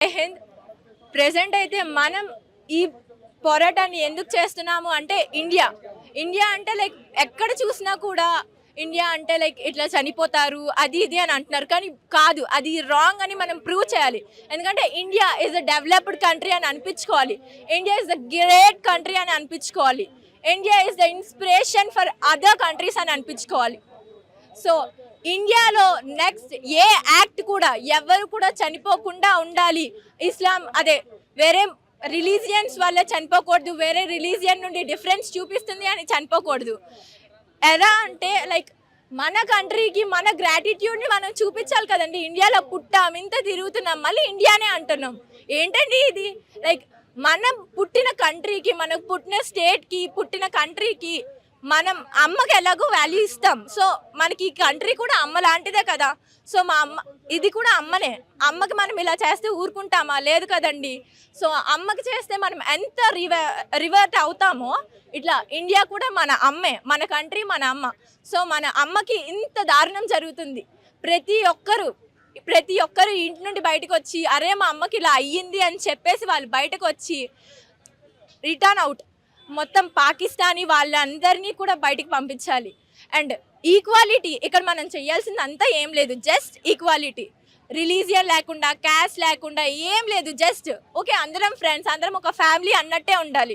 Hind present అయితే మనం ఈ పోరాటాన్ని ఎందుకు చేస్తున్నాము అంటే ఇండియా అంటే లైక్ ఎక్కడ చూసినా కూడా ఇండియా అంటే లైక్ ఇట్లా చనిపోతారు అది ఇది అని అంటున్నారు, కానీ కాదు, అది రాంగ్ అని మనం ప్రూవ్ చేయాలి. ఎందుకంటే India is a developed country అని అనిపించుకోవాలి, India is the great country అని అనిపించుకోవాలి, India is the inspiration for other countries అని అనిపించుకోవాలి. సో ఇండియాలో నెక్స్ట్ ఏ యాక్ట్ కూడా ఎవరు కూడా చనిపోకుండా ఉండాలి. ఇస్లాం అదే వేరే రిలీజియన్స్ వల్ల చనిపోకూడదు, వేరే రిలీజియన్ నుండి డిఫరెన్స్ చూపిస్తుంది అని చనిపోకూడదు. ఎలా అంటే లైక్ మన కంట్రీకి మన గ్రాటిట్యూడ్ని మనం చూపించాలి కదండి. ఇండియాలో పుట్టాం, ఇంత తిరుగుతున్నాం, మళ్ళీ ఇండియానే అంటున్నాం. ఏంటండి ఇది? లైక్ మనం పుట్టిన కంట్రీకి, మనకు పుట్టిన స్టేట్కి, పుట్టిన కంట్రీకి మనం అమ్మకి ఎలాగో వాల్యూ ఇస్తాం. సో మనకి ఈ కంట్రీ కూడా అమ్మ లాంటిదే కదా. సో మా అమ్మ ఇది కూడా అమ్మనే. అమ్మకి మనం ఇలా చేస్తే ఊరుకుంటామా? లేదు కదండి. సో అమ్మకి చేస్తే మనం ఎంత రివర్ట్ అవుతామో, ఇట్లా ఇండియా కూడా మన అమ్మే, మన కంట్రీ మన అమ్మ. సో మన అమ్మకి ఇంత దారుణం జరుగుతుంది. ప్రతి ఒక్కరు ఇంటి నుండి బయటకు వచ్చి అరే మా అమ్మకి ఇలా అయ్యింది అని చెప్పేసి వాళ్ళు బయటకు వచ్చి రిటర్న్ అవుట్ మొత్తం పాకిస్తానీ వాళ్ళందరినీ కూడా బయటికి పంపించాలి. అండ్ ఈక్వాలిటీ ఇక్కడ మనం చేయాల్సింది అంతా ఏం లేదు, జస్ట్ ఈక్వాలిటీ. రిలీజియన్ లేకుండా, క్యాస్ట్ లేకుండా ఏం లేదు, జస్ట్ ఓకే అందరం ఫ్రెండ్స్, అందరం ఒక ఫ్యామిలీ అన్నట్టే ఉండాలి.